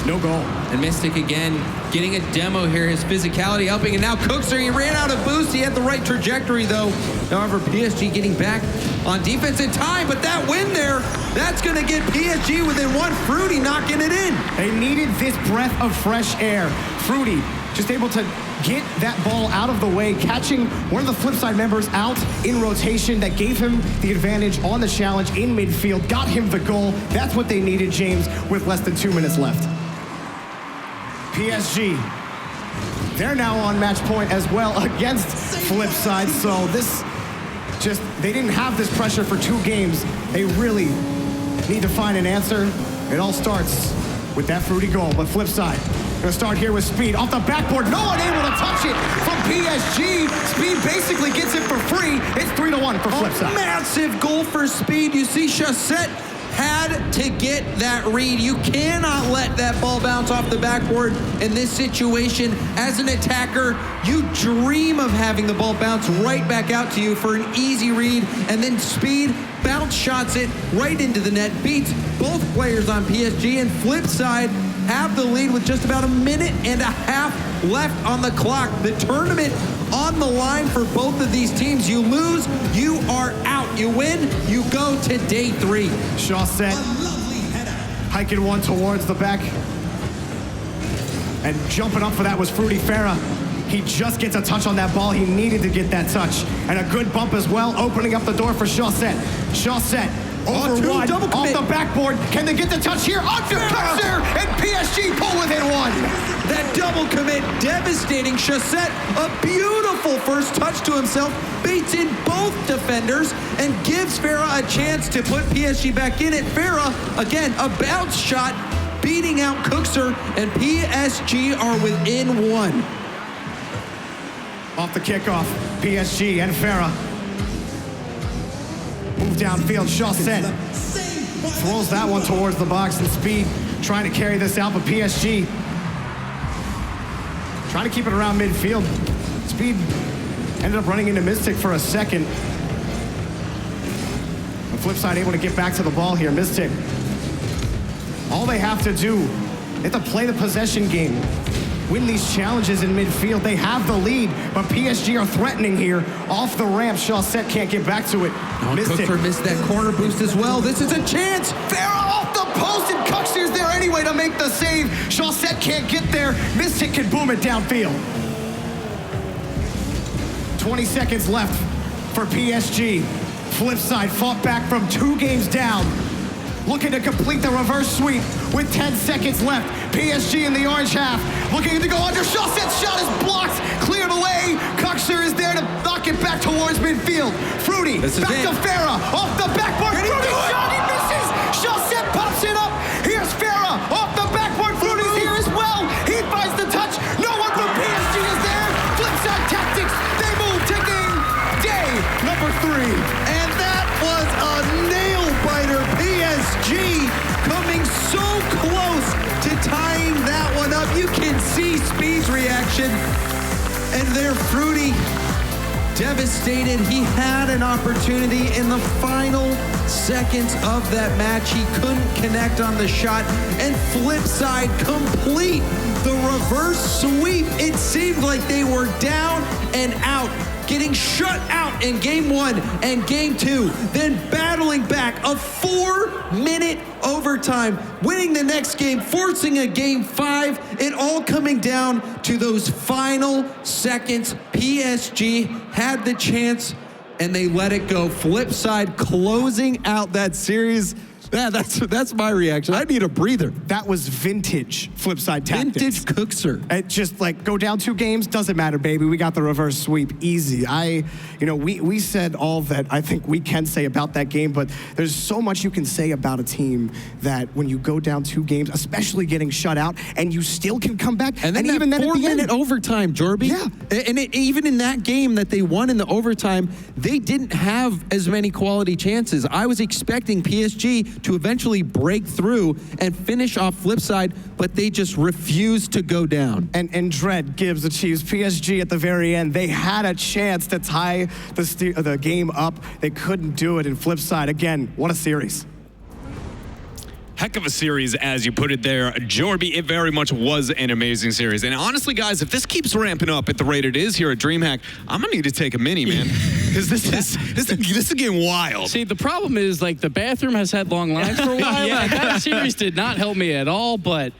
Speaker 4: no goal.
Speaker 5: And Mystic again getting a demo here. His physicality helping, and now Cookster, he ran out of boost. He had the right trajectory though. However, PSG getting back on defense in time, but that win there, that's gonna get PSG within 1. Fruity knocking it in.
Speaker 4: They needed this breath of fresh air. Fruity just able to get that ball out of the way, catching one of the Flipside members out in rotation. That gave him the advantage on the challenge in midfield, got him the goal. That's what they needed, James, with less than 2 minutes left. PSG, they're now on match point as well against Flipside. So they didn't have this pressure for 2 games. They really need to find an answer. It all starts with that Fruity goal, but Flipside gonna start here with Speed off the backboard. No one able to touch it from PSG. Speed basically gets it for free. It's 3-1 for Flipside.
Speaker 5: Massive goal for Speed. You see Chassette had to get that read. You cannot let that ball bounce off the backboard in this situation. As an attacker, you dream of having the ball bounce right back out to you for an easy read, and then Speed bounce shots it right into the net, beats both players on PSG, and Flipside have the lead with just about 1.5 minutes left on the clock. The tournament on the line for both of these teams. You lose, you are out. You win, you go to day 3.
Speaker 4: Chassette hiking one towards the back. And jumping up for that was Fruity Farah. He just gets a touch on that ball. He needed to get that touch. And a good bump as well, opening up the door for Chassette. Chassette over wide, off the backboard. Can they get the touch here? Under pressure, and PSG pull within 1.
Speaker 5: That double commit, devastating. Chassette, a beautiful first touch to himself, baits in both defenders, and gives Farah a chance to put PSG back in it. Farah, again, a bounce shot, beating out Cookser, and PSG are within 1.
Speaker 4: Off the kickoff, PSG and Farah. Move downfield, Chassette throws that one towards the box, and Speed trying to carry this out, but PSG trying to keep it around midfield. Speed ended up running into Mystic for a second. The Flipside able to get back to the ball here. Mystic, all they have to do, they have to play the possession game, win these challenges in midfield. They have the lead, but PSG are threatening here. Off the ramp, Chassette can't get back to it.
Speaker 5: Cookser missed that corner boost as well. This is a chance.
Speaker 4: Farah off the post, and Cookser's there anyway to make the save. Chassette can't get there. Mystic can boom it downfield. 20 seconds left for PSG. Flipside fought back from 2 games down, looking to complete the reverse sweep with 10 seconds left. PSG in the orange half, looking to go under. Chassette's shot is blocked, cleared away. Cookser is there to knock it back towards midfield. Fruity, back to Farah, off the backboard. Fruity shot, he misses. Chassette pops it up. Here's Farah, off the backboard. Fruity's here as well. He finds the touch. No one from PSG is there. Flipside Tactics, they move to game day number 3.
Speaker 5: And that was a nail-biter see Speed's reaction, and there Fruity, devastated. He had an opportunity in the final seconds of that match. He couldn't connect on the shot, and Flipside complete the reverse sweep. It seemed like they were down and out, getting shut out in game 1 and game 2, then battling back a 4-minute overtime, winning the next game, forcing a game 5, it all coming down to those final seconds. PSG had the chance and they let it go. Flipside closing out that series. Yeah, that's my reaction. I need a breather.
Speaker 4: That was vintage Flipside tactics.
Speaker 5: Vintage Cookser.
Speaker 4: It just like go down 2 games, doesn't matter, baby. We got the reverse sweep, easy. We said all that I think we can say about that game, but there's so much you can say about a team that when you go down 2 games, especially getting shut out, and you still can come back.
Speaker 5: And then
Speaker 4: even then at the
Speaker 5: 4-minute
Speaker 4: end,
Speaker 5: overtime, Jorby.
Speaker 4: Yeah.
Speaker 5: And even in that game that they won in the overtime, they didn't have as many quality chances. I was expecting PSG to eventually break through and finish off Flipside, but they just refused to go down.
Speaker 4: And Dread Gibbs achieves PSG at the very end. They had a chance to tie the game up. They couldn't do it. And Flipside, again, what a series.
Speaker 1: Heck of a series, as you put it there, Jorby. It very much was an amazing series. And honestly, guys, if this keeps ramping up at the rate it is here at DreamHack, I'm gonna need to take a mini, man, because this is getting wild.
Speaker 2: See, the problem is, like, the bathroom has had long lines for a while.
Speaker 3: Yeah.
Speaker 2: That series did not help me at all, but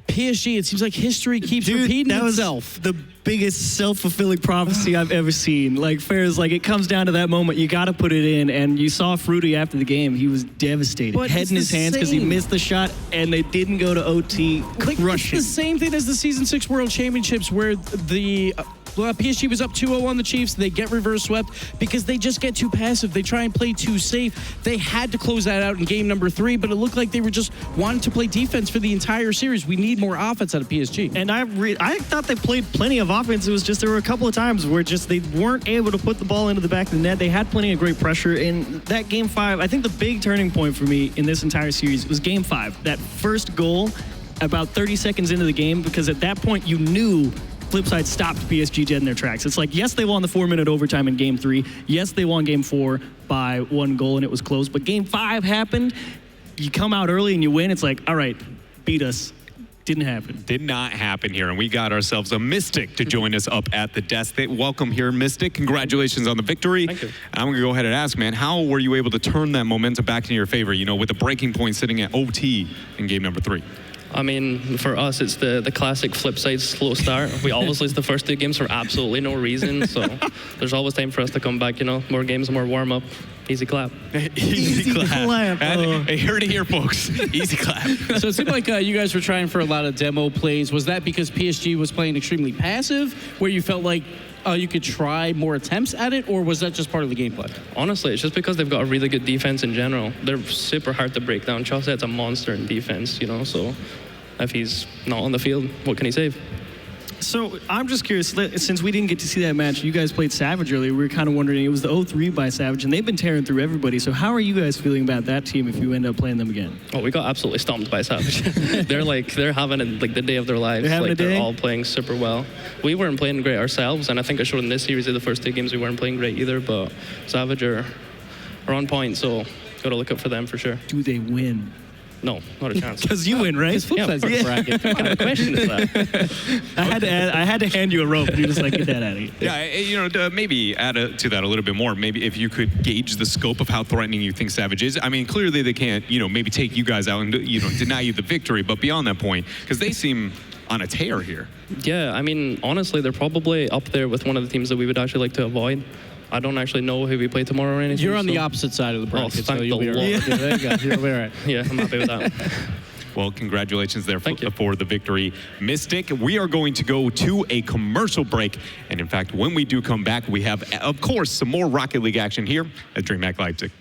Speaker 2: PSG, it seems like history keeps repeating
Speaker 3: that
Speaker 2: itself.
Speaker 3: was the biggest self-fulfilling prophecy I've ever seen. Like, Fair's like, it comes down to that moment. You got to put it in. And you saw Fruity after the game. He was devastated.
Speaker 2: But
Speaker 3: Head
Speaker 2: it's
Speaker 3: in his
Speaker 2: the
Speaker 3: hands because he
Speaker 2: same.
Speaker 3: missed the shot, and they didn't go to OT.
Speaker 2: Like, it's
Speaker 3: Crushing.
Speaker 2: the same thing as the Season 6 World Championships where the PSG was up 2-0 on the Chiefs. They get reverse swept because they just get too passive. They try and play too safe. They had to close that out in game number 3, but it looked like they were just wanting to play defense for the entire series. We need more offense out of PSG.
Speaker 3: And I thought they played plenty of offense. It was just there were a couple of times where just they weren't able to put the ball into the back of the net. They had plenty of great pressure. In that game 5, I think the big turning point for me in this entire series was game 5. That first goal about 30 seconds into the game, because at that point you knew Flipside stopped PSG dead in their tracks. It's like, yes, they won the 4-minute overtime in game 3. Yes, they won game 4 by 1 goal and it was close. But game 5 happened. You come out early and you win. It's like, all right, beat us. Didn't happen.
Speaker 1: Did not happen here, and we got ourselves a Mystic to join us up at the desk. Welcome here, Mystic. Congratulations on the victory.
Speaker 3: Thank you.
Speaker 1: I'm going to go ahead and ask, man, how were you able to turn that momentum back in your favor, with the breaking point sitting at OT in game number 3?
Speaker 6: I mean, for us, it's the classic Flipside slow start. We always lose the first 2 games for absolutely no reason, so there's always time for us to come back, more games, more warm-up. Easy clap.
Speaker 1: Easy clap.
Speaker 3: Oh.
Speaker 1: Hey, heard it here, folks. Easy clap.
Speaker 2: So it seemed like you guys were trying for a lot of demo plays. Was that because PSG was playing extremely passive, where you felt like you could try more attempts at it, or was that just part of the gameplay?
Speaker 6: Honestly, it's just because they've got a really good defense in general. They're super hard to break down. Chauset's a monster in defense, so if he's not on the field, what can he save?
Speaker 3: So I'm just curious, since we didn't get to see that match, you guys played Savage earlier. We were kind of wondering, it was the 0-3 by Savage, and they've been tearing through everybody. So how are you guys feeling about that team if you end up playing them again?
Speaker 6: Oh, we got absolutely stomped by Savage. they're having the day of their lives.
Speaker 3: They're having a day?
Speaker 6: They're all playing super well. We weren't playing great ourselves, and I think I showed in this series of the first 2 games we weren't playing great either, but Savage are on point, so got to look up for them for sure.
Speaker 3: Do they win?
Speaker 6: No, not a chance.
Speaker 3: Because you win, right?
Speaker 6: Yeah, of course. Bracket. What kind of question is that?
Speaker 3: I had to hand you a rope, and you're just like, get that out of here.
Speaker 1: Yeah, maybe add to that a little bit more. Maybe if you could gauge the scope of how threatening you think Savage is. I mean, clearly they can't, maybe take you guys out and, deny you the victory. But beyond that point, because they seem on a tear here.
Speaker 6: Yeah, I mean, honestly, they're probably up there with one of the teams that we would actually like to avoid. I don't actually know who we play tomorrow or anything.
Speaker 2: You're on the opposite side of the bracket, so
Speaker 6: thank
Speaker 2: you'll be
Speaker 6: the
Speaker 2: all right.
Speaker 6: Lord.
Speaker 2: Yeah, there you go. You'll be all right.
Speaker 6: Yeah, I'm happy with that.
Speaker 1: Well, congratulations there
Speaker 6: Thank you.
Speaker 1: for the victory, Mystic. We are going to go to a commercial break. And in fact, when we do come back, we have, of course, some more Rocket League action here at DreamHack Leipzig.